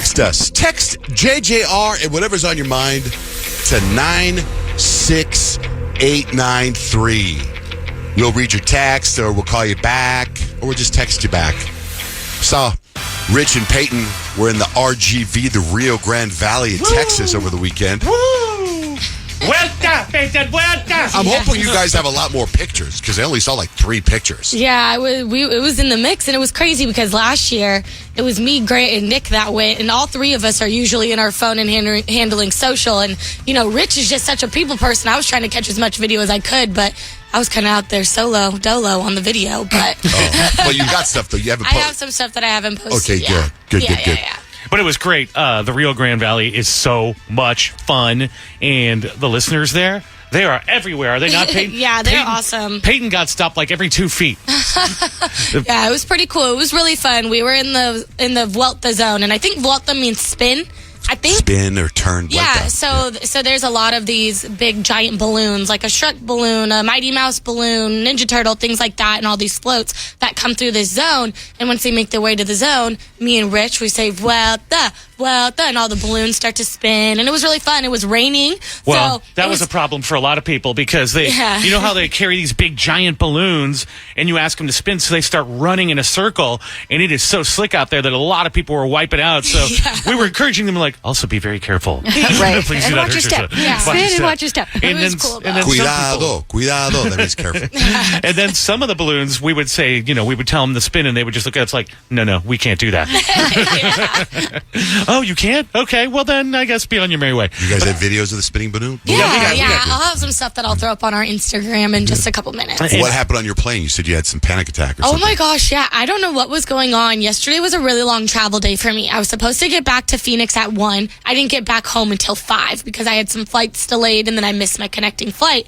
Text us. Text JJR and whatever's on your mind to 96893. We'll read your text, or we'll call you back, or we'll just text you back. Saw Rich and Peyton were in the RGV, the Rio Grande Valley in Texas over the weekend. Vuelta, Peyton, vuelta. I'm hoping you guys have a lot more pictures, because I only saw like 3 pictures. Yeah, it was in the mix, and it was crazy because last year it was me, Grant, and Nick that went, and all 3 of us are usually in our phone and handling social. And, Rich is just such a people person. I was trying to catch as much video as I could, but I was kind of out there dolo on the video. But Well, you got stuff, though. You haven't I have some stuff that I haven't posted. Okay, good. Good. But it was great. The Rio Grande Valley is so much fun, and the listeners there, they are everywhere. Are they not, Peyton? Yeah, they're awesome. Peyton got stopped like every 2 feet. Yeah, it was pretty cool. It was really fun. We were in the Vuelta zone, and I think Vuelta means spin. I think spin or turn. Yeah, so there's a lot of these big giant balloons, like a Shrek balloon, a Mighty Mouse balloon, Ninja Turtle, things like that, and all these floats that come through this zone. And once they make their way to the zone, me and Rich, we say Vuelta, and all the balloons start to spin, and it was really fun. It was raining. Well, that was a problem for a lot of people, because you know how they carry these big giant balloons, and you ask them to spin, so they start running in a circle, and it is so slick out there that a lot of people were wiping out. So we were encouraging them, like, also be very careful. Right. Please and do not watch your hurt step. yourself. Spin and watch your step. It was cool, though. Cuidado. That means careful. And then some of the balloons, we would say, we would tell them to spin, and they would just look at us like, no, we can't do that. Oh, you can't? Okay, well then I guess be on your merry way. You guys have videos of the spinning balloon? Yeah. I'll have some stuff that I'll throw up on our Instagram in just a couple minutes. What happened on your plane? You said you had some panic attack or something. Oh my gosh, yeah. I don't know what was going on. Yesterday was a really long travel day for me. I was supposed to get back to Phoenix at 1. I didn't get back home until 5 because I had some flights delayed, and then I missed my connecting flight.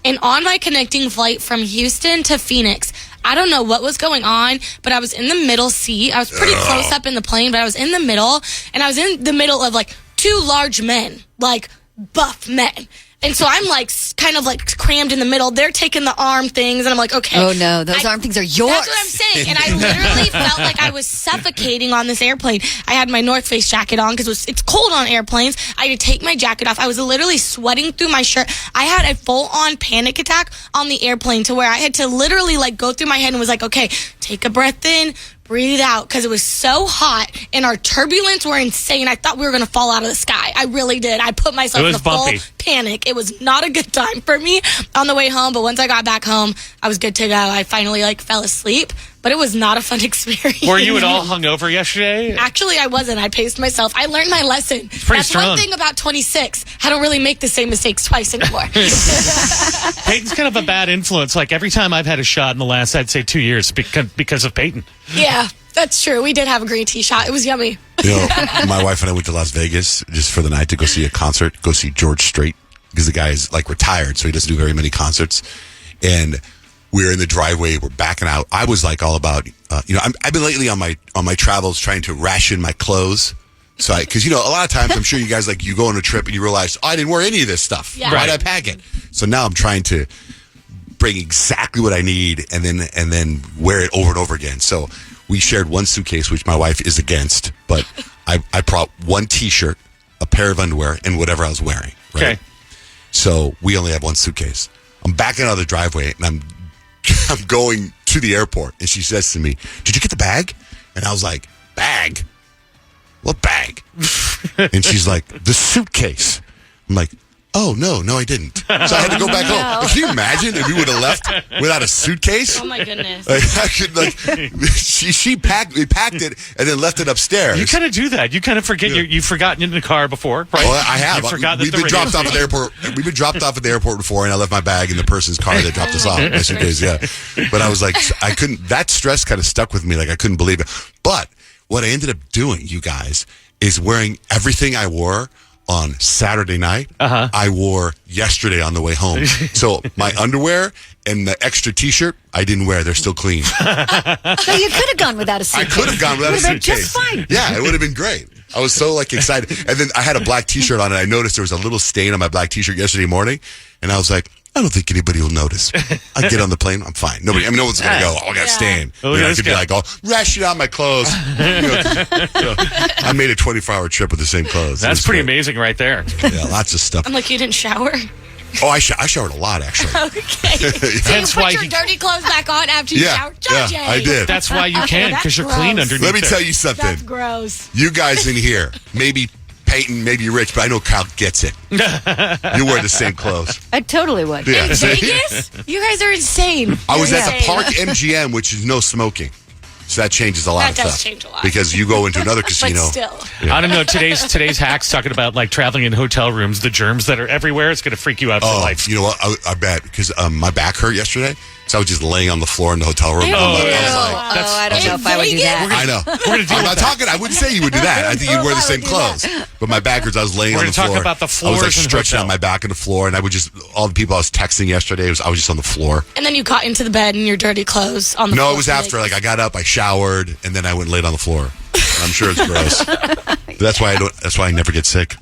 And on my connecting flight from Houston to Phoenix, I don't know what was going on, but I was in the middle seat. I was pretty close up in the plane, but I was in the middle, and I was in the middle of like 2 large men, like buff men. And so I'm like kind of like crammed in the middle. They're taking the arm things, and I'm like, okay. Oh no, those arm things are yours. That's what I'm saying. And I literally felt like I was suffocating on this airplane. I had my North Face jacket on because it's cold on airplanes. I had to take my jacket off. I was literally sweating through my shirt. I had a full-on panic attack on the airplane to where I had to literally like go through my head and was like, okay, take a breath in, breathe out, because it was so hot and our turbulence were insane. I thought we were going to fall out of the sky. I really did. I put myself in a full panic. It was not a good time for me on the way home, but once I got back home, I was good to go. I finally fell asleep, but it was not a fun experience. Were you at all hungover yesterday? Actually, I wasn't. I paced myself. I learned my lesson. That's strong. one thing about 26. I don't really make the same mistakes twice anymore. Peyton's kind of a bad influence. Like every time I've had a shot in the last, I'd say 2 years because of Peyton. Yeah, that's true. We did have a green tea shot. It was yummy. My wife and I went to Las Vegas just for the night to go see a concert, go see George Strait, because the guy is like retired, so he doesn't do very many concerts. And we were in the driveway, we're backing out. I was like all about, I've been lately on my travels trying to ration my clothes. So because a lot of times I'm sure you guys you go on a trip and you realize, I didn't wear any of this stuff. Yeah. Why'd I pack it? So now I'm trying to bring exactly what I need and then wear it over and over again. So we shared one suitcase, which my wife is against, but I brought one T-shirt, a pair of underwear, and whatever I was wearing. Right? Okay. So we only have one suitcase. I'm backing out of the driveway, and I'm going to the airport, and she says to me, "Did you get the bag?" And I was like, "Bag? What bag?" And she's like, "The suitcase." I'm like, "Oh, no, I didn't." So I had to go back home. Can you imagine if we would have left without a suitcase? Oh, my goodness. We packed it and then left it upstairs. You kind of do that. You kind of forget you've forgotten it in the car before, right? Well, I have. We've been dropped off at the airport. We've been dropped off at the airport before, and I left my bag in the person's car that dropped us off. My suitcase, yeah. But I was like, I couldn't. That stress kind of stuck with me. Like I couldn't believe it. But what I ended up doing, you guys, is wearing everything I wore on Saturday night. I wore yesterday on the way home. So my underwear and the extra T-shirt, I didn't wear. They're still clean. So you could have gone without a suitcase. I could have gone without a suitcase. Just fine. Yeah, it would have been great. I was so excited. And then I had a black T-shirt on, and I noticed there was a little stain on my black T-shirt yesterday morning. And I was like, I don't think anybody will notice. I get on the plane, I'm fine. No one's going to go, I got to stand. Oh, I let's could be go. like, ration out my clothes. I made a 24-hour trip with the same clothes. That's pretty amazing right there. Yeah, lots of stuff. I'm like, you didn't shower? Oh, I showered a lot, actually. Okay. So That's you why put your dirty clothes back on after you showered? JJ. I did. That's why you can, because you're clean gross. underneath Let me there. tell you something. That's gross. You guys in here, maybe Peyton, maybe Rich, but I know Kyle gets it. You wear the same clothes. I totally would. Yeah. In Vegas? You guys are insane. I was You're at the insane. Park MGM, which is no smoking. So that changes a lot That of does stuff. change a lot. Because you go into another But casino. still. I don't know. Today's hack's talking about like traveling in hotel rooms, the germs that are everywhere. It's going to freak you out for life. You know what? I bet because my back hurt yesterday, so I was just laying on the floor in the hotel room. Ew. I don't know if I would do that. I know. We're going to deal I'm with not that. talking. I wouldn't say you would do that. I think you'd wear the same clothes. But my back hurts. I was laying We're on gonna the talk floor. about the I was floors like in stretching hotel. on my back on the floor, and I would just all the people I was texting yesterday. I was just on the floor. And then you got into the bed in your dirty clothes on the floor. No, it was after. Like I got up, I showered, and then I went and laid on the floor. I'm sure it's gross. That's why I never get sick.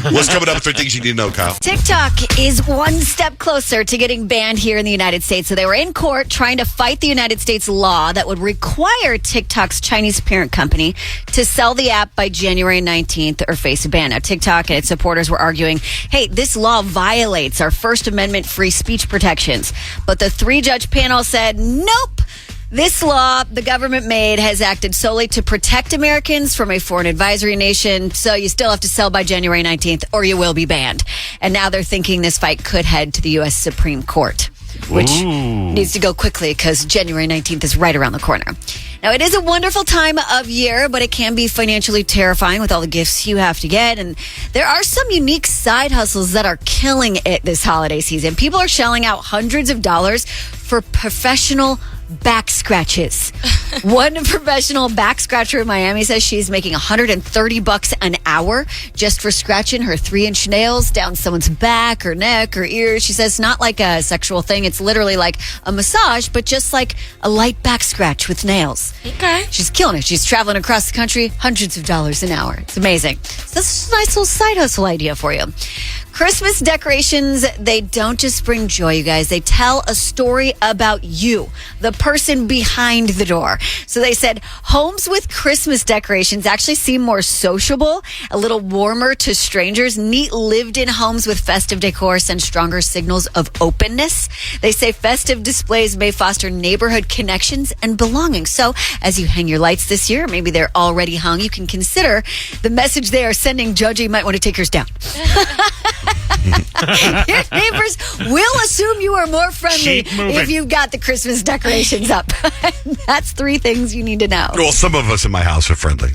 What's coming up? 3 things you need to know, Kyle. TikTok is one step closer to getting banned here in the United States. So they were in court trying to fight the United States law that would require TikTok's Chinese parent company to sell the app by January 19th or face a ban. Now, TikTok and its supporters were arguing, hey, this law violates our First Amendment free speech protections. But the 3-judge panel said, nope. This law the government made has acted solely to protect Americans from a foreign advisory nation, so you still have to sell by January 19th or you will be banned. And now they're thinking this fight could head to the U.S. Supreme Court, which needs to go quickly because January 19th is right around the corner. Now, it is a wonderful time of year, but it can be financially terrifying with all the gifts you have to get. And there are some unique side hustles that are killing it this holiday season. People are shelling out hundreds of dollars for professional back scratches. One professional back scratcher in Miami says she's making $130 an hour just for scratching her 3-inch nails down someone's back or neck or ears. She says it's not like a sexual thing. It's literally like a massage, but just like a light back scratch with nails. Okay. She's killing it. She's traveling across the country, hundreds of dollars an hour. It's amazing. So this is a nice little side hustle idea for you. Christmas decorations, they don't just bring joy, you guys. They tell a story about you, the person behind the door. So they said homes with Christmas decorations actually seem more sociable, a little warmer to strangers. Neat lived-in homes with festive decor send stronger signals of openness. They say festive displays may foster neighborhood connections and belonging. So as you hang your lights this year, maybe they're already hung, you can consider the message they are sending. Judge, you might want to take yours down. Your neighbors will assume you are more friendly Keep moving. if you've got the Christmas decorations up. That's 3 things you need to know. Well, some of us in my house are friendly.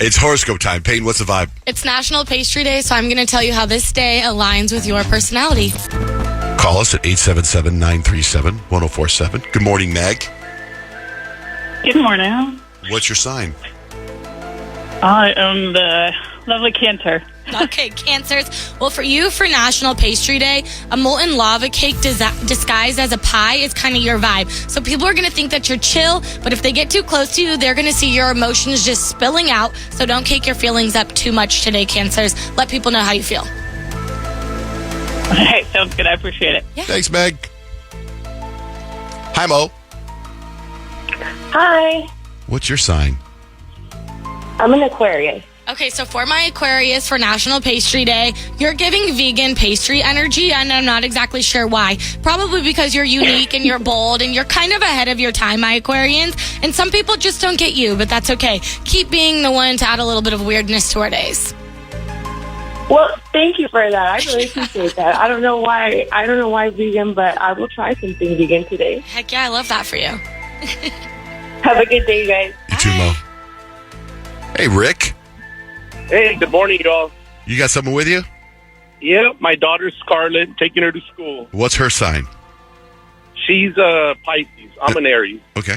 It's horoscope time. Peyton, what's the vibe? It's National Pastry Day, so I'm going to tell you how this day aligns with your personality. Call us at 877-937-1047. Good morning, Meg. Good morning. What's your sign? I am the lovely Cancer. Okay, Cancers. Well, for you, for National Pastry Day, a molten lava cake disguised as a pie is kind of your vibe. So people are going to think that you're chill, but if they get too close to you, they're going to see your emotions just spilling out. So don't cake your feelings up too much today, Cancers. Let people know how you feel. Hey, sounds good. I appreciate it. Thanks, Meg. Hi, Mo. Hi, What's your sign? I'm an Aquarius. Okay, so for my Aquarius for National Pastry Day, you're giving vegan pastry energy, and I'm not exactly sure why. Probably because you're unique and you're bold and you're kind of ahead of your time, my Aquarians. And some people just don't get you, but that's okay. Keep being the one to add a little bit of weirdness to our days. Well, thank you for that. I really appreciate that. I don't know why vegan, but I will try something vegan today. Heck yeah, I love that for you. Have a good day, you guys. You too, Mo. Hey, Rick. Hey, good morning, y'all. You got someone with you? Yeah, my daughter Scarlett, taking her to school. What's her sign? She's a Pisces. I'm an Aries. Okay.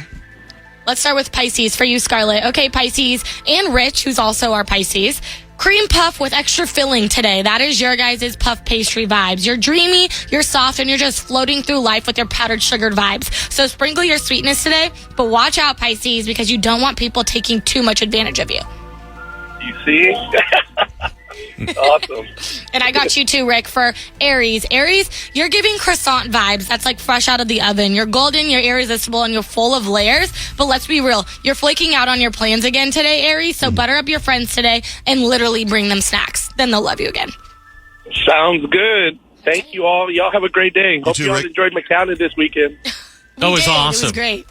Let's start with Pisces for you, Scarlett. Okay, Pisces and Rich, who's also our Pisces. Cream puff with extra filling today. That is your guys' puff pastry vibes. You're dreamy, you're soft, and you're just floating through life with your powdered sugared vibes. So sprinkle your sweetness today, but watch out, Pisces, because you don't want people taking too much advantage of you. You see? Awesome. And I got you too, Rick, for Aries. Aries, you're giving croissant vibes. That's like fresh out of the oven. You're golden, you're irresistible, and you're full of layers. But let's be real. You're flaking out on your plans again today, Aries. So butter up your friends today and literally bring them snacks. Then they'll love you again. Sounds good. Thank you all. Y'all have a great day. Hope too, y'all Rick. enjoyed McAllen this weekend. That was awesome. It was great.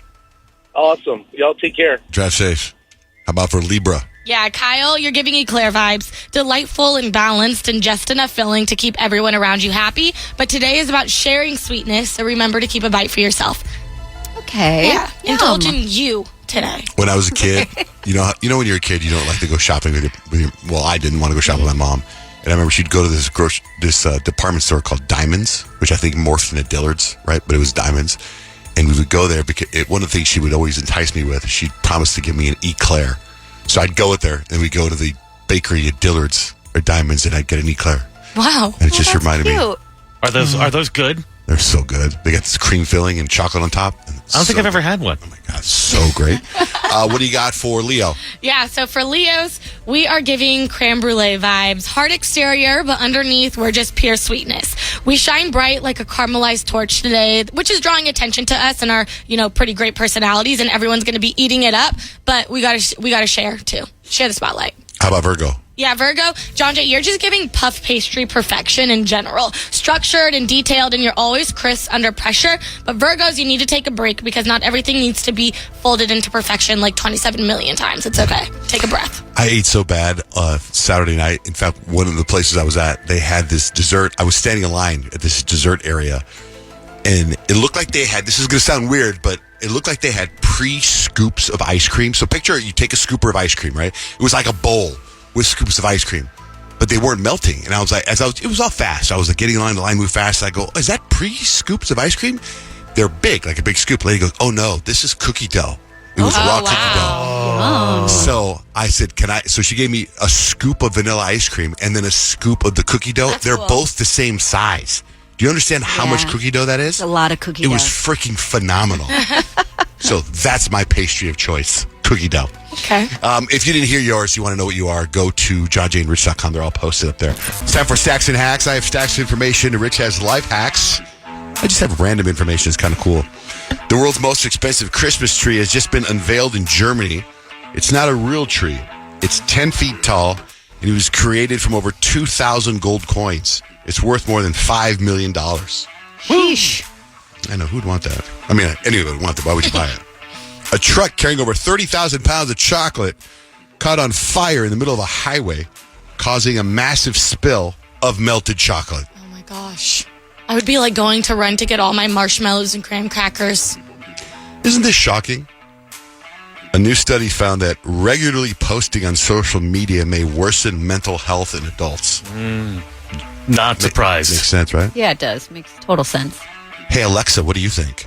Awesome. Y'all take care. Drive safe. How about for Libra? Yeah, Kyle, you're giving eclair vibes. Delightful and balanced and just enough filling to keep everyone around you happy. But today is about sharing sweetness, so remember to keep a bite for yourself. Okay. Yeah, indulging you today. When I was a kid, you know when you're a kid, you don't like to go shopping with your well, I didn't want to go shopping with my mom. And I remember she'd go to this department store called Diamonds, which I think morphed into Dillard's, right? But it was Diamonds. And we would go there because one of the things she would always entice me with, she'd promise to give me an eclair. So I'd go with her, and we'd go to the bakery at Dillard's or Diamonds, and I'd get an eclair. Wow. And it just reminded me. Are those good? They're so good. They got this cream filling and chocolate on top. I don't think I've ever had one. Oh, my God. So great. What do you got for Leo? Yeah, so for Leos, we are giving creme brulee vibes. Hard exterior, but underneath, we're just pure sweetness. We shine bright like a caramelized torch today, which is drawing attention to us and our, pretty great personalities, and everyone's going to be eating it up. But we gotta share, too. Share the spotlight. How about Virgo? Yeah, Virgo, John J., you're just giving puff pastry perfection in general. Structured and detailed, and you're always crisp under pressure. But Virgos, you need to take a break because not everything needs to be folded into perfection like 27 million times. It's okay. Take a breath. I ate so bad Saturday night. In fact, one of the places I was at, they had this dessert. I was standing in line at this dessert area, and it looked like they had, this is going to sound weird, but it looked like they had pre-scoops of ice cream. So picture you take a scooper of ice cream, right? It was like a bowl with scoops of ice cream, but they weren't melting. And I was like, it was all fast. I was like getting in line, the line moved fast. I go, is that pre-scoops of ice cream? They're big, like a big scoop. Lady goes, oh no, this is cookie dough. It was raw cookie dough. So I said, so she gave me a scoop of vanilla ice cream and then a scoop of the cookie dough. That's They're cool. both the same size. Do you understand how much cookie dough that is? It's a lot of cookie It dough. was freaking phenomenal. So that's my pastry of choice, cookie dough. Okay. If you didn't hear yours, you want to know what you are, go to johnjaneRich.com. They're all posted up there. It's time for Stacks and Hacks. I have stacks of information. Rich has life hacks. I just have random information. It's kind of cool. The world's most expensive Christmas tree has just been unveiled in Germany. It's not a real tree. It's 10 feet tall, and it was created from over 2,000 gold coins. It's worth more than $5 million. Sheesh. I know, who'd want that? I mean, anyone would want that. Why would you buy it? A truck carrying over 30,000 pounds of chocolate caught on fire in the middle of a highway, causing a massive spill of melted chocolate. Oh my gosh. I would be like going to run to get all my marshmallows and graham crackers. Isn't this shocking? A new study found that regularly posting on social media may worsen mental health in adults. Not surprised. Makes sense, right? Yeah, it does. Makes total sense. Hey, Alexa, what do you think?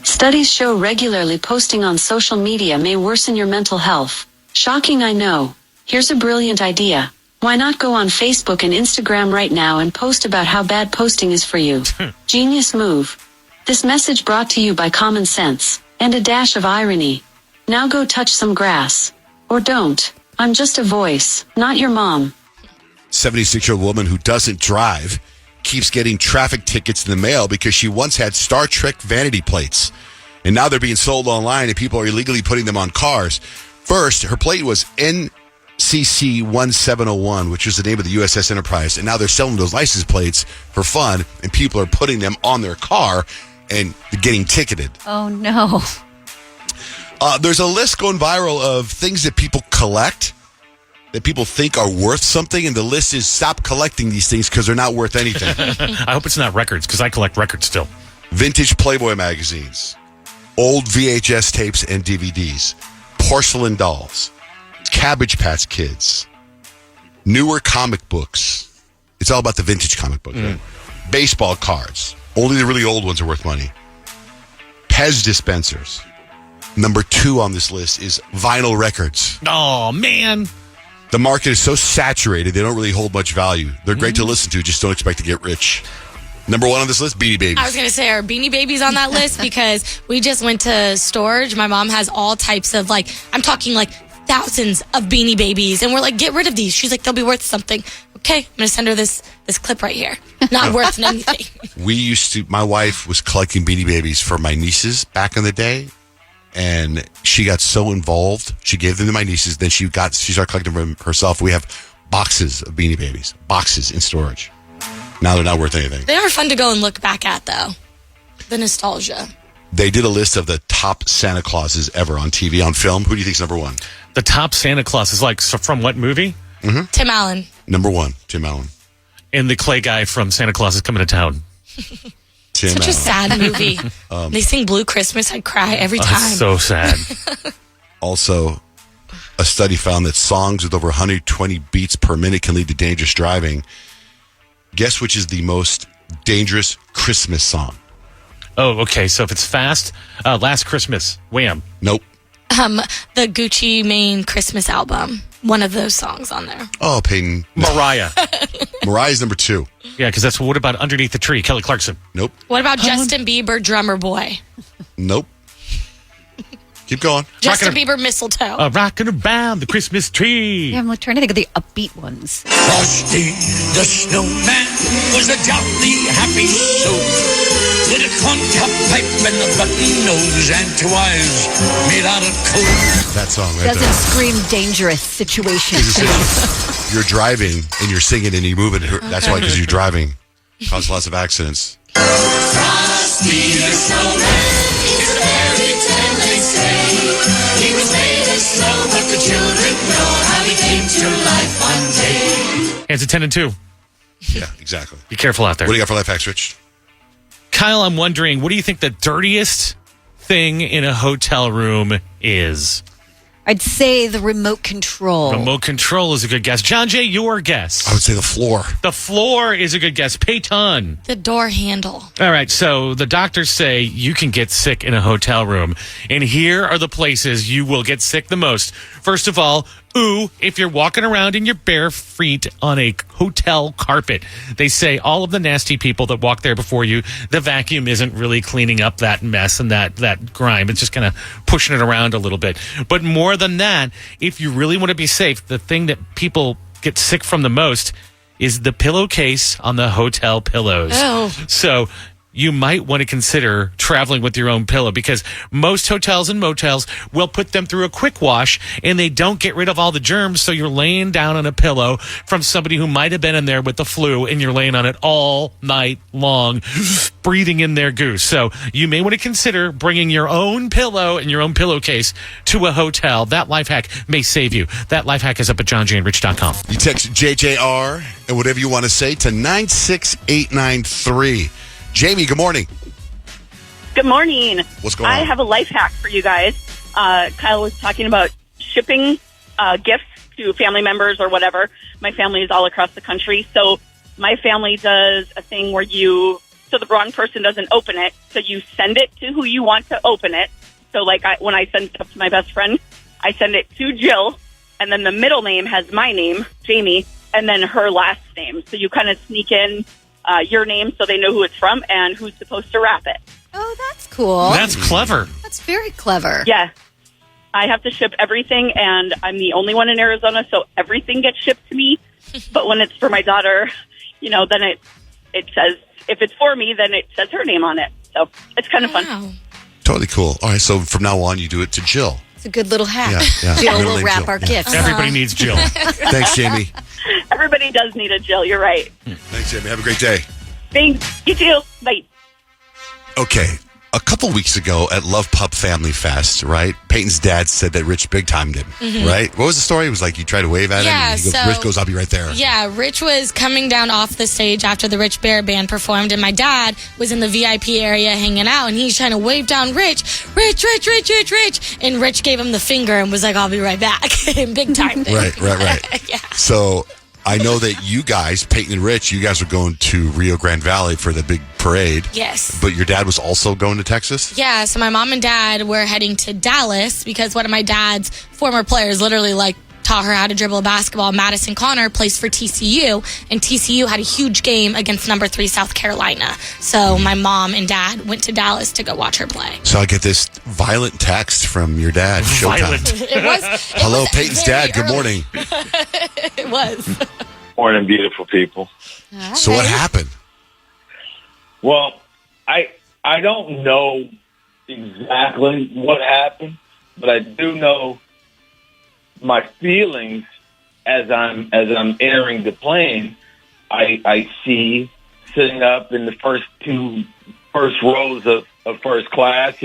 Studies show regularly posting on social media may worsen your mental health. Shocking, I know. Here's a brilliant idea. Why not go on Facebook and Instagram right now and post about how bad posting is for you? Genius move. This message brought to you by Common Sense and a dash of irony. Now go touch some grass. Or don't. I'm just a voice, not your mom. 76-year-old woman who doesn't drive keeps getting traffic tickets in the mail because she once had Star Trek vanity plates. And now they're being sold online and people are illegally putting them on cars. First, her plate was NCC 1701, which is the name of the USS Enterprise. And now they're selling those license plates for fun and people are putting them on their car and getting ticketed. Oh, no. There's a list going viral of things that people collect that people think are worth something, and the list is stop collecting these things because they're not worth anything. I hope it's not records, because I collect records still. Vintage Playboy magazines, old VHS tapes and DVDs, porcelain dolls, Cabbage Patch Kids, newer comic books. It's all about the vintage comic book. Right? Baseball cards. Only the really old ones are worth money. Pez dispensers. Number 2 on this list is vinyl records. Oh, man. The market is so saturated, they don't really hold much value. They're great to listen to, just don't expect to get rich. Number 1 on this list, Beanie Babies. I was going to say, are Beanie Babies on that list? Because we just went to storage. My mom has all types of, I'm talking thousands of Beanie Babies. And we're like, get rid of these. She's like, they'll be worth something. Okay, I'm going to send her this clip right here. Not worth anything. My wife was collecting Beanie Babies for my nieces back in the day. And she got so involved. She gave them to my nieces. Then she started collecting them herself. We have boxes of Beanie Babies. Boxes in storage. Now they're not worth anything. They are fun to go and look back at, though. The nostalgia. They did a list of the top Santa Clauses ever on TV, on film. Who do you think's number one? The top Santa Claus is like, so from what movie? Mm-hmm. Tim Allen. Number one, Tim Allen. And the clay guy from Santa Claus is Coming to Town. Tim Such Allen. a sad movie. They sing Blue Christmas. I cry every time. It's so sad. Also, a study found that songs with over 120 beats per minute can lead to dangerous driving. Guess which is the most dangerous Christmas song? Oh, okay. So if it's fast, Last Christmas, Wham. Nope. The Gucci Mane Christmas album. One of those songs on there. Oh, Peyton. Mariah. Mariah's number two. Yeah, because that's what about Underneath the Tree, Kelly Clarkson. Nope. What about Justin Bieber, Drummer Boy? Nope. Keep going. Justin Bieber, Mistletoe. Rocking around the Christmas tree. Yeah, I'm trying to think of the upbeat ones. Frosty the Snowman was a jolly happy soul with a corncob pipe and a button nose and 2 eyes made out of coal. That song right Doesn't there. scream dangerous situation. You're driving and you're singing and you're moving. That's why, because you're driving. Cause lots of accidents. Frosty the Snowman is a fairy tale, they say. He was made of snow, but the children know how he came to life one day. It's a 10 and 2. Yeah, exactly. Be careful out there. What do you got for life hacks, Rich? Kyle, I'm wondering, what do you think the dirtiest thing in a hotel room is? I'd say the remote control. Remote control is a good guess. John Jay, your guess. I would say the floor. The floor is a good guess. Peyton. The door handle. All right, so the doctors say you can get sick in a hotel room, and here are the places you will get sick the most. First of all, if you're walking around in your bare feet on a hotel carpet. They say all of the nasty people that walk there before you, the vacuum isn't really cleaning up that mess and that grime. It's just kind of pushing it around a little bit. But more than that, if you really want to be safe, the thing that people get sick from the most is the pillowcase on the hotel pillows. Oh. So you might want to consider traveling with your own pillow, because most hotels and motels will put them through a quick wash and they don't get rid of all the germs. So you're laying down on a pillow from somebody who might have been in there with the flu, and you're laying on it all night long, breathing in their goose. So you may want to consider bringing your own pillow and your own pillowcase to a hotel. That life hack may save you. That life hack is up at johnjandrich.com. You text JJR and whatever you want to say to 96893. Jamie, good morning. Good morning. What's going on? I have a life hack for you guys. Kyle was talking about shipping gifts to family members or whatever. My family is all across the country. So my family does a thing where so the wrong person doesn't open it. So you send it to who you want to open it. So like when I send stuff to my best friend, I send it to Jill, and then the middle name has my name, Jamie, and then her last name. So you kind of sneak in your name so they know who it's from and who's supposed to wrap it. Oh, that's cool. That's clever. That's very clever. Yeah. I have to ship everything, and I'm the only one in Arizona, so everything gets shipped to me. But when it's for my daughter, then it says, if it's for me, then it says her name on it. So it's kind of fun. Totally cool. All right, so from now on, you do it to Jill. It's a good little hack. Yeah. Jill Middle will name wrap Jill. our Yeah. gifts. Everybody needs Jill. Thanks, Jamie. Everybody does need a Jill. You're right. Thanks, Jamie. Have a great day. Thanks. You too. Bye. Okay. A couple weeks ago at Love Pup Family Fest, right? Peyton's dad said that Rich big timed him, right? What was the story? It was like you tried to wave at him, and Rich goes, "I'll be right there." Yeah, Rich was coming down off the stage after the Rich Bear Band performed, and my dad was in the VIP area hanging out, and he's trying to wave down Rich, and Rich gave him the finger and was like, "I'll be right back," big time. Right. Yeah. So I know that you guys, Peyton and Rich, you guys are going to Rio Grande Valley for the big parade. Yes. But your dad was also going to Texas? Yeah, so my mom and dad were heading to Dallas because one of my dad's former players literally taught her how to dribble a basketball. Madison Connor plays for TCU, and TCU had a huge game against number 3 South Carolina. So my mom and dad went to Dallas to go watch her play. So I get this. violent text from your dad. Showtime. Violent. It was. Hello, was Peyton's very dad. Good early. morning. It was. Morning, beautiful people. So what happened? Well, I don't know exactly what happened, but I do know my feelings as I'm entering the plane. I see sitting up in the first rows of first class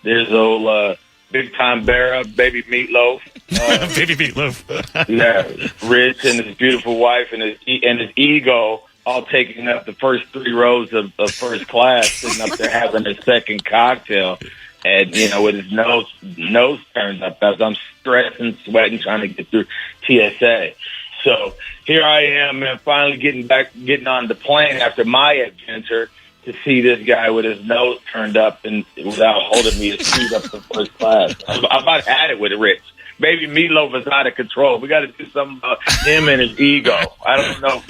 there's old big time bear up, baby Meatloaf. Baby Meatloaf. Yeah, Rich and his beautiful wife and his ego all taking up the first 3 rows of first class, sitting up there having a second cocktail, and with his nose turned up as I'm stressing, sweating, trying to get through TSA. So here I am, and finally getting on the plane after my adventure to see this guy with his nose turned up and without holding me his seat up to first class. I about had it with Rich. Baby Meatloaf is out of control. We got to do something about him and his ego. I don't know.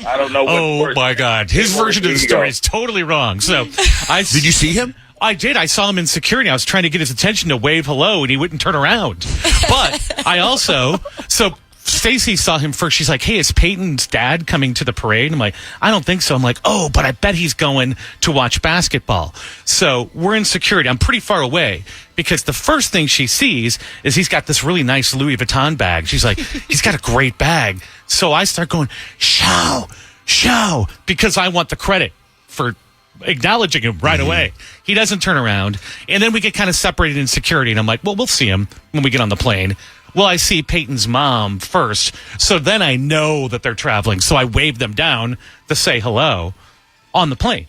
Oh my God, his version of the story is totally wrong. So, Did you see him? I did. I saw him in security. I was trying to get his attention to wave hello, and he wouldn't turn around. But I also Stacy saw him first. She's like, "Hey, is Peyton's dad coming to the parade?" I'm like, "I don't think so." I'm like, "Oh, but I bet he's going to watch basketball." So we're in security. I'm pretty far away because the first thing she sees is he's got this really nice Louis Vuitton bag. She's like, "He's got a great bag." So I start going, show, because I want the credit for acknowledging him right away. He doesn't turn around. And then we get kind of separated in security. And I'm like, well, we'll see him when we get on the plane. Well, I see Peyton's mom first. So then I know that they're traveling. So I wave them down to say hello on the plane.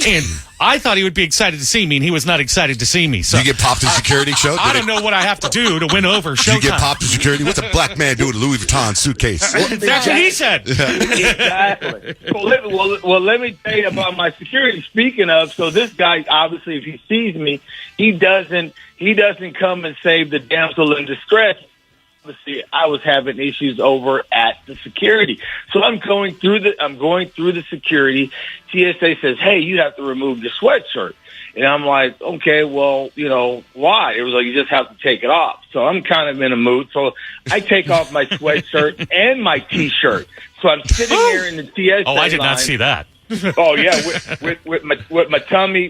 And I thought he would be excited to see me, and he was not excited to see me. So Did you get popped in security, show? I don't know what I have to do to win over Showtime. Did you get popped in security? What's a black man doing with a Louis Vuitton suitcase? That's what he said. Exactly. Well, let me tell you about my security. Speaking of, so this guy, obviously, if he sees me, he doesn't come and save the damsel in distress. Obviously, I was having issues over at the security. So I'm going through the security. TSA says, "Hey, you have to remove your sweatshirt." And I'm like, "Okay, well, why?" It was like, "You just have to take it off." So I'm kind of in a mood. So I take off my sweatshirt and my T-shirt. So I'm sitting there in the TSA Oh, I did line. not see that. Oh yeah, with my tummy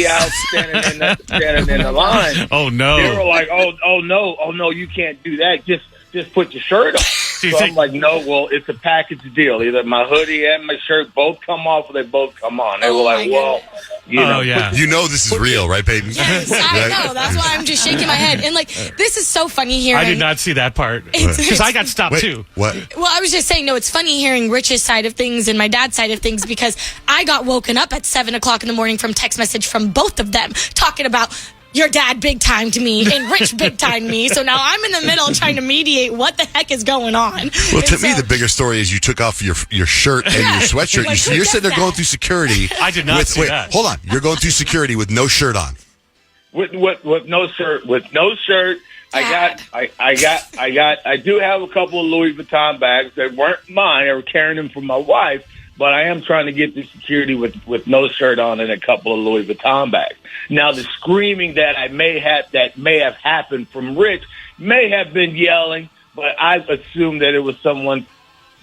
out, standing in the line. Oh no! They were like, oh no, you can't do that. Just put your shirt on. So I'm like, no, well, it's a package deal. Either my hoodie and my shirt both come off, or they both come on. They were like, well, yeah. You know this is real, right, Peyton? Yes, I know. That's why I'm just shaking my head. And this is so funny hearing. I did not see that part because I got stopped too. What? Well, I was just saying, no, it's funny hearing Rich's side of things and my dad's side of things because I got woken up at 7:00 in the morning from text message from both of them talking about your dad big time to me and Rich big time me. So now I'm in the middle trying to mediate what the heck is going on. Well, to me, the bigger story is you took off your shirt and your sweatshirt. You're sitting there going through security. I did not see that. Hold on. You're going through security with no shirt on. With no shirt. With no shirt. I do have a couple of Louis Vuitton bags that weren't mine. I was carrying them for my wife. But I am trying to get through security with no shirt on and a couple of Louis Vuitton bags. Now, the screaming that may have happened from Rich may have been yelling, but I assumed that it was someone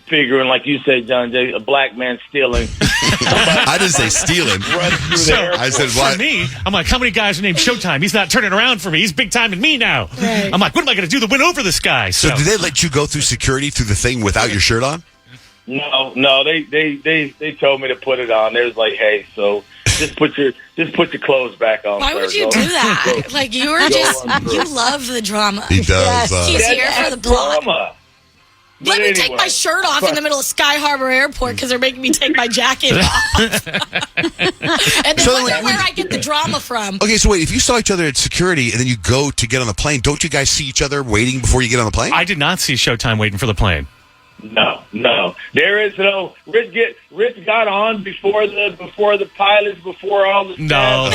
figuring, like you said, John Jay, a black man stealing. I didn't say stealing. I said what? For me, I'm like, how many guys are named Showtime? He's not turning around for me. He's big time in me now. Right. I'm like, what am I going to do to win over this guy? So did they let you go through security through the thing without your shirt on? No, they told me to put it on. They was like, hey, so just put your clothes back on. Why would you do that? You love the drama. He does. He's here for the plot. Drama. Let me take my shirt off in the middle of Sky Harbor Airport because they're making me take my jacket off. And then wonder where I get the drama from. Okay, so wait, if you saw each other at security and then you go to get on the plane, don't you guys see each other waiting before you get on the plane? I did not see Showtime waiting for the plane. No. There is no Rich got on before the pilots, before all the staff.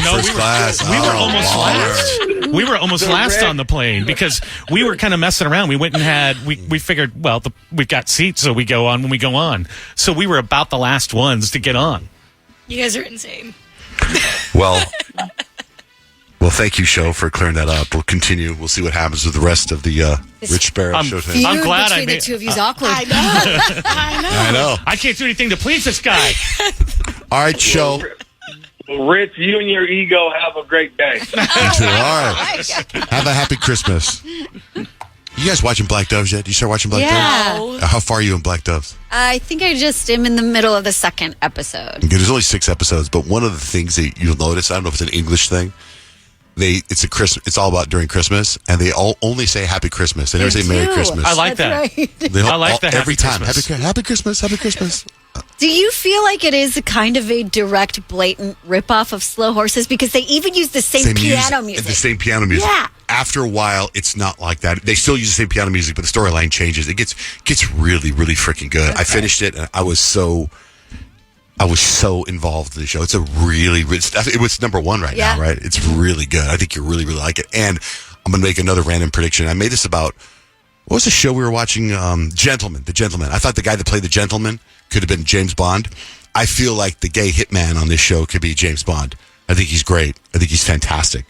First class. We were almost last. We were almost last on the plane because we were kind of messing around. We went and had we figured, well, we've got seats, so we go on when we go on. So we were about the last ones to get on. You guys are insane. Well, Well, thank you, show, for clearing that up. We'll continue. We'll see what happens with the rest of the Rich Sparrow show tonight. Feud I'm glad between I the made- two of you is awkward. I know. I can't do anything to please this guy. All right, show. Well, Rich, you and your ego have a great day. You too. All right. Have a happy Christmas. You guys watching Black Doves yet? Do you start watching Black Yeah. Doves? How far are you in Black Doves? I think I just am in the middle of the second episode. Okay, there's only 6 episodes, but one of the things that you'll notice, I don't know if it's an English thing, it's all about during Christmas, and they all only say Happy Christmas. They never say Merry do. Christmas. I like That's that. right. They all- I like that. every Happy time. Christmas. Happy Christmas, Happy Christmas. Do you feel like it is a kind of a direct, blatant ripoff of Slow Horses? Because they even use the same piano music. The same piano music. Yeah. After a while, it's not like that. They still use the same piano music, but the storyline changes. It gets really, really freaking good. I finished it, and I was so involved in the show. It's it was number 1 right now, right? It's really good. I think you really, really like it. And I'm going to make another random prediction. I made this about, what was the show we were watching? The Gentleman. I thought the guy that played the Gentleman could have been James Bond. I feel like the gay hitman on this show could be James Bond. I think he's great. I think he's fantastic.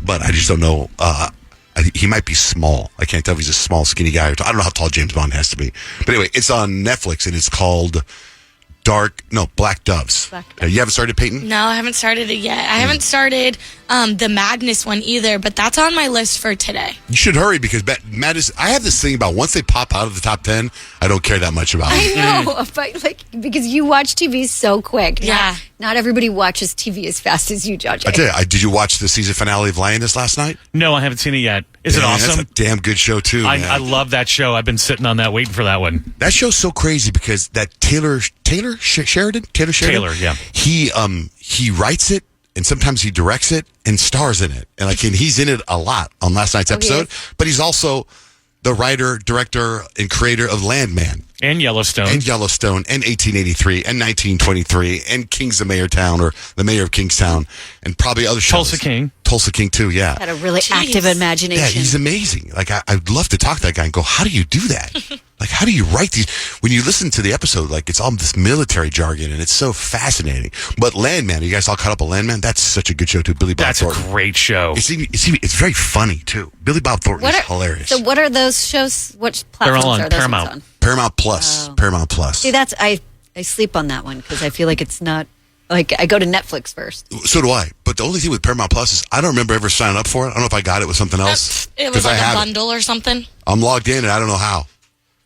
But I just don't know. He might be small. I can't tell if he's a small, skinny guy. I don't know how tall James Bond has to be. But anyway, it's on Netflix, and it's called Black Doves. You haven't started, Peyton? No, I haven't started it yet. I haven't started the Madness one either, but that's on my list for today. You should hurry because Madness. I have this thing about once they pop out of the top 10, I don't care that much about it. I know, but because you watch TV so quick. Yeah. Not everybody watches TV as fast as you, Judge. I tell you, did you watch the season finale of Lioness last night? No, I haven't seen it yet. Is it Man, awesome? That's a damn good show too. Man. I love that show. I've been sitting on that, waiting for that one. That show's so crazy because that Taylor Sheridan, yeah. He writes it and sometimes he directs it and stars in it, and he's in it a lot on last night's episode. But he's also the writer, director, and creator of Landman. And Yellowstone. And 1883, and 1923, and Kings of Mayortown, or The Mayor of Kingstown, and probably other shows. Tulsa King, too, yeah. Had a really active imagination. Yeah, he's amazing. I'd love to talk to that guy and go, how do you do that? How do you write these? When you listen to the episode, it's all this military jargon, and it's so fascinating. But Landman, you guys all caught up on Landman? That's such a good show, too. Billy Bob Thornton. That's a great show. It's very funny, too. Billy Bob Thornton is hilarious. So what are those shows? Which platforms They're all on are those Paramount. ones on? Paramount Plus. Oh. Paramount Plus. See, I sleep on that one because I feel like it's not, I go to Netflix first. So do I. But the only thing with Paramount Plus is I don't remember ever signing up for it. I don't know if I got it with something else. It was like I a bundle or something. I'm logged in and I don't know how.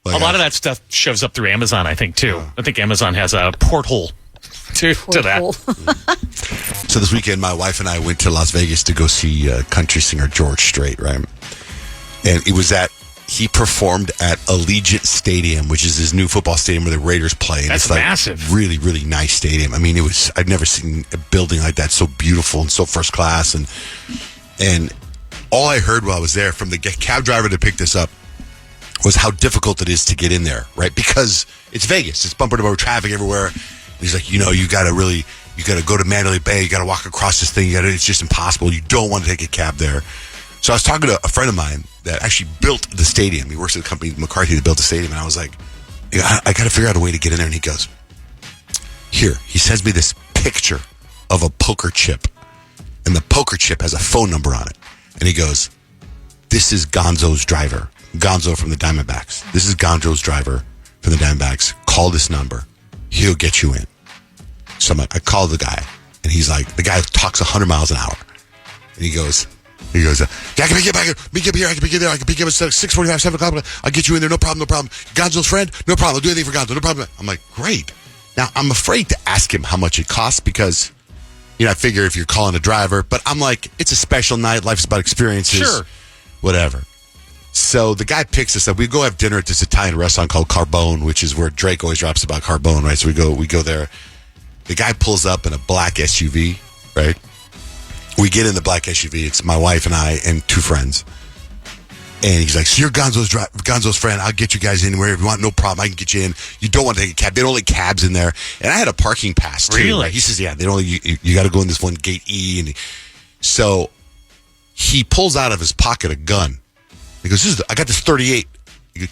A lot of that stuff shows up through Amazon, I think, too. I think Amazon has a porthole to that. So this weekend, my wife and I went to Las Vegas to go see country singer George Strait, right? And he performed at Allegiant Stadium, which is his new football stadium where the Raiders play. And That's massive. Really, really nice stadium. I mean, I've never seen a building like that so beautiful and so first class. And all I heard while I was there from the cab driver that picked us up was how difficult it is to get in there, right? Because it's Vegas. It's bumper to bumper traffic everywhere. And he's like, you got to go to Mandalay Bay. You got to walk across this thing. It's just impossible. You don't want to take a cab there. So I was talking to a friend of mine that actually built the stadium. He works at the company, McCarthy, that built the stadium. And I was like, I got to figure out a way to get in there. And he goes, here. He sends me this picture of a poker chip. And the poker chip has a phone number on it. And he goes, this is Gonzo's driver. Gonzo from the Diamondbacks. This is Gonzo's driver from the Diamondbacks. Call this number. He'll get you in. So I call the guy. And he's like, the guy talks 100 miles an hour. And he goes, yeah, I can pick you up here. I can pick you there. I can pick you up at 6:45, 7 o'clock. I'll get you in there. No problem. Gonzo's friend? No problem. I'll do anything for Gonzo. No problem. I'm like, great. Now, I'm afraid to ask him how much it costs because, I figure if you're calling a driver, but I'm like, it's a special night. Life's about experiences. Sure. Whatever. So the guy picks us up. We go have dinner at this Italian restaurant called Carbone, which is where Drake always drops about Carbone, right? So we go there. The guy pulls up in a black SUV, right? We get in the black SUV. It's my wife and I and 2 friends. And he's like, so you're Gonzo's friend. I'll get you guys in wherever you want. No problem. I can get you in. You don't want to take a cab. They don't let cabs in there. And I had a parking pass, too. Really? Right? He says, yeah, they don't. You got to go in this one gate E. And so he pulls out of his pocket a gun. He goes, I got this 38.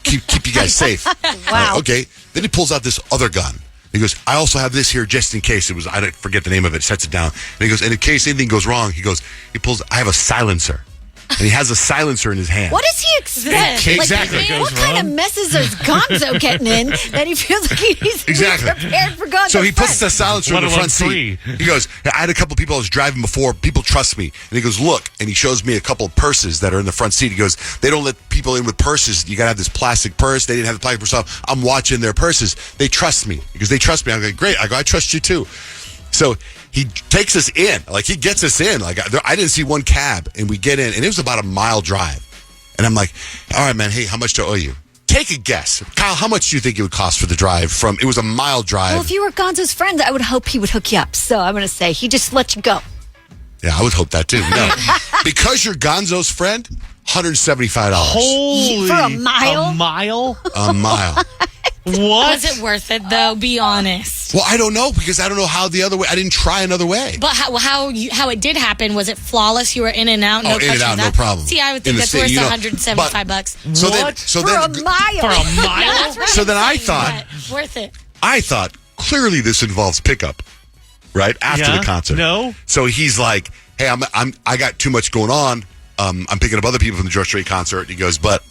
Keep you guys safe. Wow. Okay. Then he pulls out this other gun. He goes, I also have this here just in case. It was, I don't forget the name of it, sets it down. And he goes, and in case anything goes wrong, he pulls, I have a silencer. And he has a silencer in his hand. What does he expect? Exactly. What kind of messes is Gonzo getting in that he feels like he's prepared for Gonzo? So he puts the silencer in the front seat. Free. He goes, I had a couple people I was driving before. People trust me. And he goes, look. And he shows me a couple of purses that are in the front seat. He goes, they don't let people in with purses. You got to have this plastic purse. They didn't have the plastic purse. I'm watching their purses. They trust me. Because they trust me. I'm like, great. I go, I trust you too. So he takes us in. Like, he gets us in. Like, I didn't see one cab. And we get in. And it was about a mile drive. And I'm like, all right, man. Hey, how much do I owe you? Take a guess. Kyle, how much do you think it would cost for the drive from, it was a mile drive. Well, if you were Gonzo's friend, I would hope he would hook you up. So I'm going to say he just let you go. Yeah, I would hope that too. No. Because you're Gonzo's friend, $175. Holy. For a mile? A mile? A mile. What? Was it worth it though? Be honest. Well, I don't know because I don't know how the other way. I didn't try another way. But how it did happen, was it flawless? You were in and out, no in and touching out, that? no problem. See, I would think In the that's state, worth you know, $175. So What? For a mile. For a mile? Yeah, that's what So I'm then I saying, thought- but worth it. I thought clearly this involves pickup, right after Yeah? the concert. No. So he's like, "Hey, I got too much going on. I'm picking up other people from the George Strait concert." He goes, "But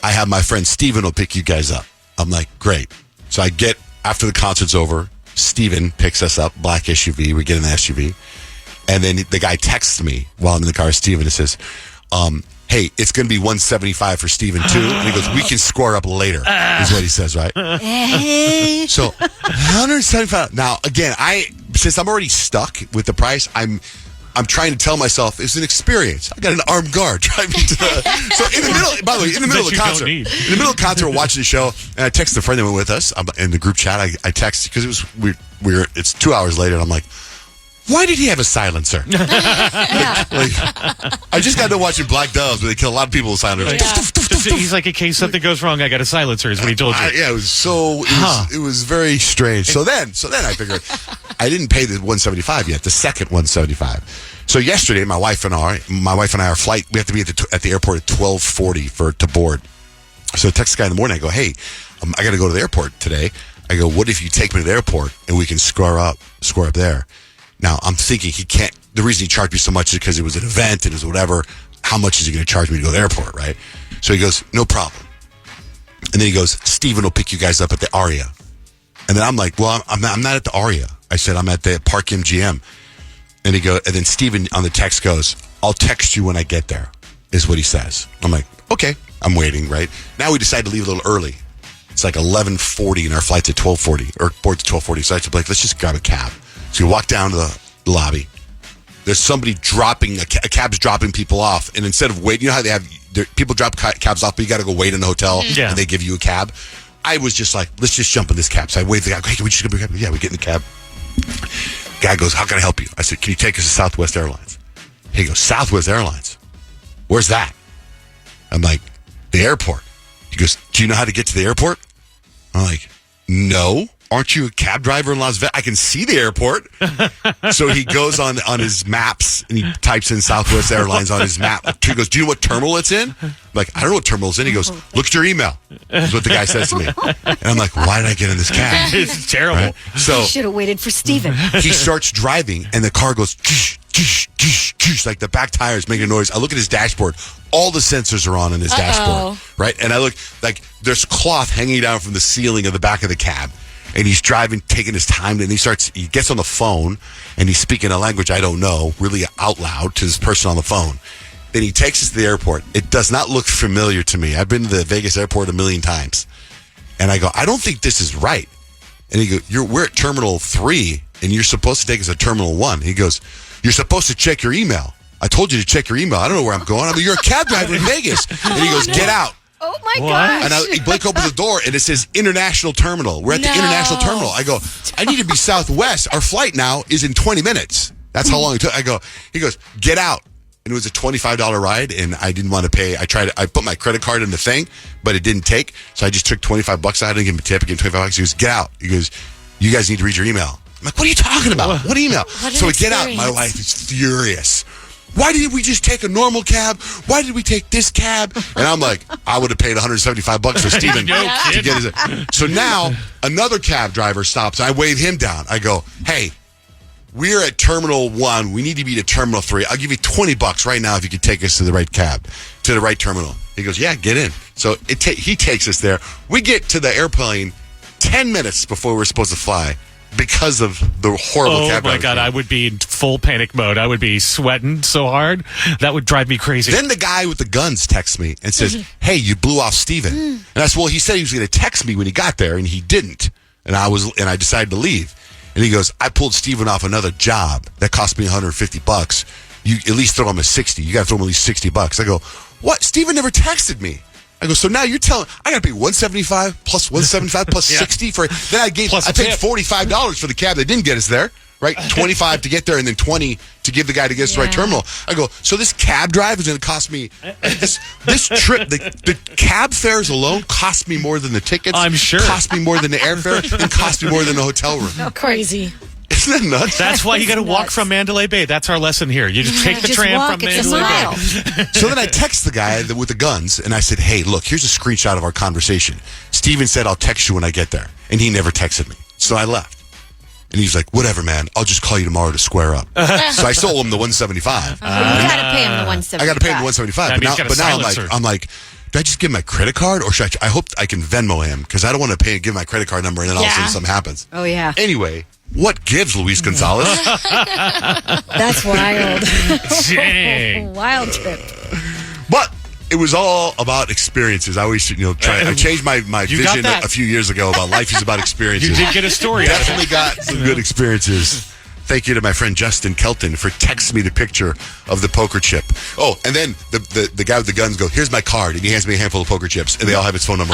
I have my friend Steven will pick you guys up." I'm like, "Great." So I get after the concert's over. Steven picks us up, black SUV. We get in the SUV, and then the guy texts me while I'm in the car. Steven, it says, "Hey, it's going to be $175 for Steven too." And he goes, "We can score up later," is what he says, right? So $175. Now, again, since I'm already stuck with the price, I'm trying to tell myself it's an experience. I got an armed guard driving to the. So in the middle, by the way, in the middle of the concert, we're watching the show, and I text the friend that went with us in the group chat. I text because it was it's 2 hours later, and I'm like, why did he have a silencer? Like, I just got done watching Black Doves, where they kill a lot of people with silencers. He's like, in case something goes wrong, I got a silencer, is what he told you. Yeah, it was very strange. So then I figured I didn't pay the $175 yet, the second $175. So yesterday, my wife and I, our flight, we have to be at the airport at 12:40 to board. So I text the guy in the morning. I go, hey, I got to go to the airport today. I go, what if you take me to the airport and we can score up there? Now, I'm thinking he can't. The reason he charged me so much is because it was an event and it was whatever. How much is he going to charge me to go to the airport, right? So he goes, no problem. And then he goes, Steven will pick you guys up at the Aria. And then I'm like, well, I'm not at the Aria. I said, I'm at the Park MGM. And and then Steven on the text goes, I'll text you when I get there, is what he says. I'm like, okay. I'm waiting, right? Now we decide to leave a little early. It's like 11:40 and our flight's at 12:40, or board's at 12:40. So I said, like, let's just grab a cab. So we walk down to the lobby. There's somebody dropping, a cab's dropping people off. And instead of waiting, you know how they have, people drop cabs off, but you got to go wait in the hotel and they give you a cab. I was just like, let's just jump in this cab. So I waved the guy, hey, can we just go in the cab? Yeah, we get in the cab. Guy goes, how can I help you? I said, can you take us to Southwest Airlines? He goes, Southwest Airlines? Where's that? I'm like, the airport. He goes, do you know how to get to the airport? I'm like, no. Aren't you a cab driver in Las Vegas? I can see the airport. So he goes on his maps and he types in Southwest Airlines on his map. He goes, do you know what terminal it's in? I'm like, I don't know what terminal it's in. He goes, look at your email. Is what the guy says to me. And I'm like, why did I get in this cab? It's terrible. Right? So You should have waited for Steven. he starts driving and the car goes, like the back tires making a noise. I look at his dashboard. All the sensors are on in his dashboard. Right? And I look, like, there's cloth hanging down from the ceiling of the back of the cab. And he's driving, taking his time, and he gets on the phone, and he's speaking a language I don't know, really out loud to this person on the phone. Then he takes us to the airport. It does not look familiar to me. I've been to the Vegas airport a million times. And I go, I don't think this is right. And he goes, we're at Terminal 3, and you're supposed to take us to Terminal 1. He goes, you're supposed to check your email. I told you to check your email. I don't know where I'm going. I mean, you're a cab driver in Vegas. And he goes, get out. Oh, my gosh. And Blake opens the door, and it says International Terminal. We're at the International Terminal. I go, I need to be Southwest. Our flight now is in 20 minutes. That's how long it took. He goes, get out. And it was a $25 ride, and I didn't want to pay. I put my credit card in the thing, but it didn't take. So I just took $25 out. I didn't give him a tip. I gave him $25. He goes, get out. He goes, you guys need to read your email. I'm like, what are you talking about? What email? So we get out. My wife is furious. why did we just take a normal cab? Why did we take this cab? And I'm like, I would have paid $175 for Steven to get his. So now another cab driver stops. I wave him down. I go, hey, we're at Terminal 1. We need to be to Terminal 3. I'll give you $20 right now if you could take us to the right cab, to the right terminal. He goes, yeah, get in. So he takes us there. We get to the airplane 10 minutes before we're supposed to fly because of the horrible cab driver. Oh, my God. I would be in full panic mode. I would be sweating so hard. That would drive me crazy. Then the guy with the guns texts me and says, hey, you blew off Steven. And I said, well, he said he was going to text me when he got there, and he didn't. And I decided to leave. And he goes, I pulled Steven off another job that cost me $150. You at least throw him a 60. You got to throw him at least $60. I go, what? Steven never texted me. I go, so now you're telling I got to pay $175 plus $175 plus 60 for. Then I paid $45 for the cab that didn't get us there. Right, $25 to get there, and then $20 to give the guy to get us to the right terminal. I go, so this cab drive is going to cost me this trip. The cab fares alone cost me more than the tickets. I'm sure. Cost me more than the airfare, and cost me more than the hotel room. Crazy. Isn't that nuts? That's why you got to walk from Mandalay Bay. That's our lesson here. You just take the tram from Mandalay Bay. So then I text the guy with the guns, and I said, hey, look, here's a screenshot of our conversation. Steven said, I'll text you when I get there. And he never texted me. So I left. And he's like, whatever, man. I'll just call you tomorrow to square up. So I sold him the $175. You got to pay him the $175. I got to pay him the $175. But now I'm like, do I just give him my credit card, or should I hope I can Venmo him, because I don't want to give my credit card number and then all of a sudden something happens. Oh, yeah. Anyway, what gives, Luis Gonzalez? That's wild. Dang. Wild trip. But it was all about experiences. I always, I changed my vision a few years ago about life is about experiences. You did get a story out of it. Definitely got some good experiences. Thank you to my friend Justin Kelton for texting me the picture of the poker chip. Oh, and then the guy with the guns here's my card, and he hands me a handful of poker chips, and they all have his phone number.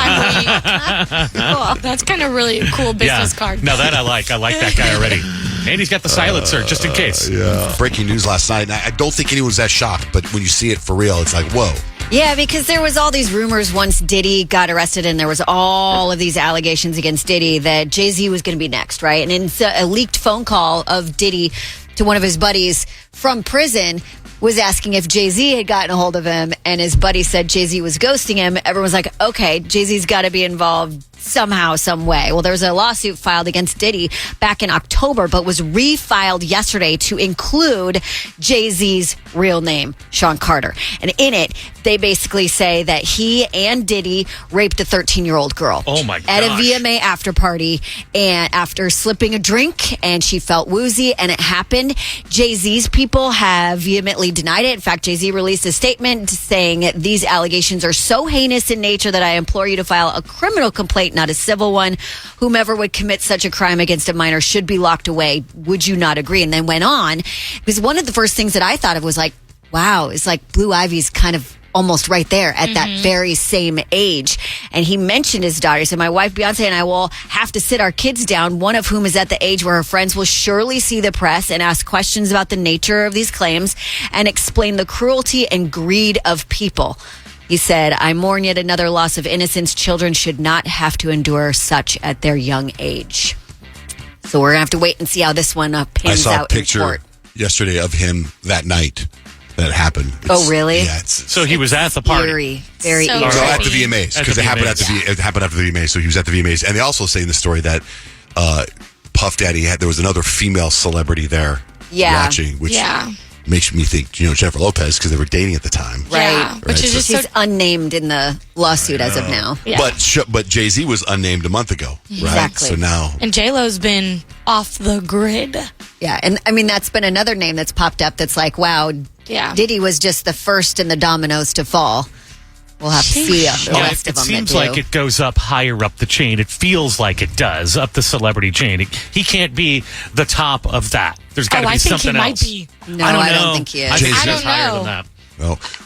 That's kind of really a cool business card. Now that I like that guy already. And he's got the silencer just in case. Yeah. Breaking news last night. And I don't think anyone's that shocked, but when you see it for real, it's like, whoa. Yeah, because there was all these rumors once Diddy got arrested, and there was all of these allegations against Diddy that Jay-Z was going to be next, right? And in a leaked phone call of Diddy to one of his buddies from prison was asking if Jay-Z had gotten a hold of him, and his buddy said Jay-Z was ghosting him. Everyone's like, okay, Jay-Z's got to be involved somehow, some way. Well, there was a lawsuit filed against Diddy back in October, but was refiled yesterday to include Jay-Z's real name, Sean Carter. And in it, they basically say that he and Diddy raped a 13-year-old girl. Oh, my gosh. At a VMA after party, and after slipping a drink, and she felt woozy, and it happened. Jay-Z's people have vehemently denied it. In fact, Jay-Z released a statement saying these allegations are so heinous in nature that I implore you to file a criminal complaint, not a civil one. Whomever would commit such a crime against a minor should be locked away. Would you not agree? And then went on, because one of the first things that I thought of was like, wow, it's like Blue Ivy's kind of almost right there at that very same age. And he mentioned his daughter. He said, my wife Beyonce and I will have to sit our kids down, one of whom is at the age where her friends will surely see the press and ask questions about the nature of these claims and explain the cruelty and greed of people. He said, I mourn yet another loss of innocence. Children should not have to endure such at their young age. So we're going to have to wait and see how this one pans out in court. I saw a picture yesterday of him that night that happened. Oh, really? Yeah. So he was at the party. Very So eerie. No, at the VMAs, because it happened after the VMAs. So he was at the VMAs, and they also say in the story that Puff Daddy there was another female celebrity there watching, which makes me think Jennifer Lopez, because they were dating at the time, right? Which is just She's unnamed in the lawsuit as of now. Yeah. But Jay-Z was unnamed a month ago, right? Exactly. So now And J-Lo's been off the grid. Yeah, and I mean that's been another name that's popped up. That's like, wow, Diddy was just the first in the dominoes to fall. We'll have to see the rest of them. It seems like it goes up higher up the chain. It feels like it does up the celebrity chain. He can't be the top of that. There's got to be something else. I think he might be. No, I don't think he is. I think I he's don't higher know. than that.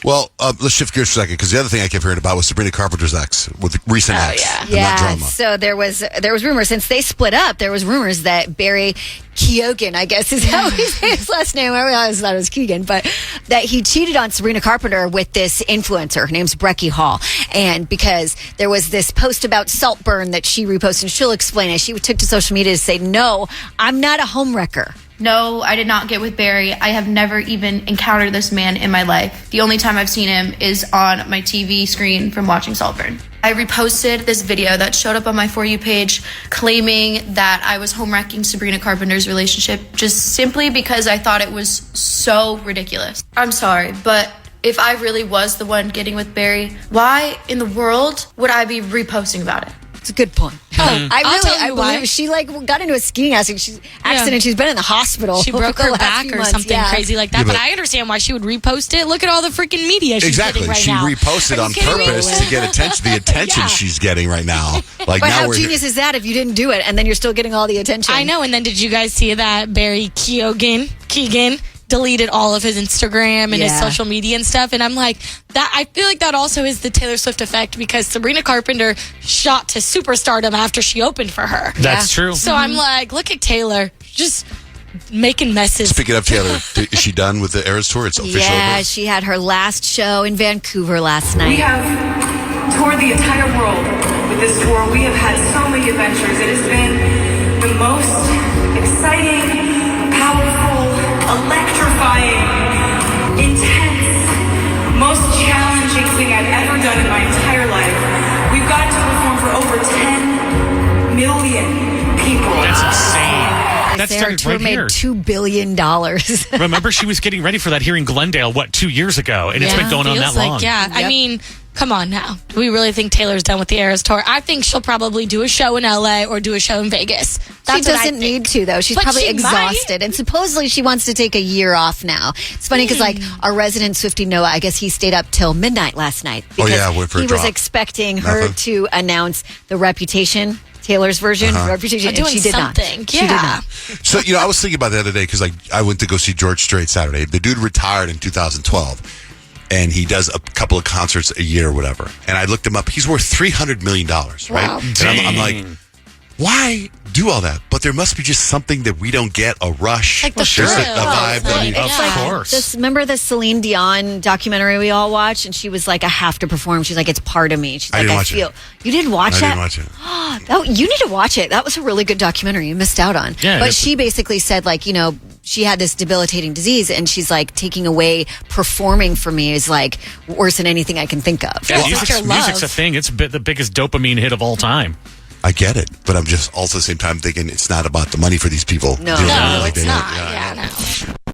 well, let's shift gears for a second, because the other thing I kept hearing about was Sabrina Carpenter's ex with the recent ex. And that drama. So there was rumors since they split up. There was rumors that Barry Keoghan, I guess is how he says his last name. I always thought it was Keegan, but that he cheated on Sabrina Carpenter with this influencer. Her name's Brecky Hall, and because there was this post about Saltburn that she reposted, and she'll explain it. She took to social media to say, "No, I'm not a homewrecker." No, I did not get with Barry. I have never even encountered this man in my life. The only time I've seen him is on my TV screen from watching Saltburn. I reposted this video that showed up on my For You page claiming that I was home wrecking Sabrina Carpenter's relationship just simply because I thought it was so ridiculous. I'm sorry, but if I really was the one getting with Barry, why in the world would I be reposting about it? It's a good point. I why. believe she got into a skiing accident. She's been in the hospital. She broke the her last back few or months. something Yeah. crazy like that. Yeah, but but I understand why she would repost it. Look at all the freaking media she's Exactly. getting right She now. reposted Are on you kidding me? purpose to get attention. The attention Yeah. she's getting right now. Like But now how we're genius is that if you didn't do it and then you're still getting all the attention? I know. And then did you guys see that Barry Keoghan deleted all of his Instagram and his Yeah. social media and stuff? And I'm like, that. I feel like that also is the Taylor Swift effect because Sabrina Carpenter shot to superstardom after she opened for her. That's true. So I'm like, look at Taylor, just making messes. Speaking of Taylor, is she done with the Eras tour? It's official. Yeah, she had her last show in Vancouver last We night. have toured the entire world with this tour. We have had so many adventures. It has been the most exciting, powerful, electrifying, intense, most challenging thing I've ever done in my entire life. We've gotten to perform for over 10 million people. That's insane. That Their started tour right made here. $2 billion. Remember, she was getting ready for that here in Glendale, 2 years ago? And it's been going on that Feels like, long. yeah. I mean, come on now. Do we really think Taylor's done with the Eras tour? I think she'll probably do a show in LA or do a show in Vegas. She doesn't need to, though. She's But probably she exhausted. And supposedly she wants to take a year off now. It's funny because, like, our resident Swiftie Noah, I guess he stayed up till midnight last night. Oh, yeah, because went for a he was drop. expecting her Nothing. to announce the Reputation, Taylor's version, Reputation, and Doing she did something. not. She did Yeah. not. So, I was thinking about the other day because I went to go see George Strait Saturday. The dude retired in 2012, and he does a couple of concerts a year or whatever. And I looked him up. He's worth $300 million, right? Wow. And I'm like, why do all that? But there must be just something that we don't get, a rush. Like the There's a thrill. vibe. that we- Of Yeah. course. Remember the Celine Dion documentary we all watched? And she was like, I have to perform. She's like, it's part of me. She's I like, didn't watch it. feel. You didn't watch I that? didn't watch it. Oh, you need to watch it. That was a really good documentary you missed out on. Yeah, but it's- she basically said, like, she had this debilitating disease, and she's like, taking away performing for me is like worse than anything I can think of. Yeah, Well, music's after love. a thing. It's the biggest dopamine hit of all time. I get it, but I'm just also at the same time thinking it's not about the money for these people. No. You know, No, like it's they don't- not. yeah, I Yeah, know. no.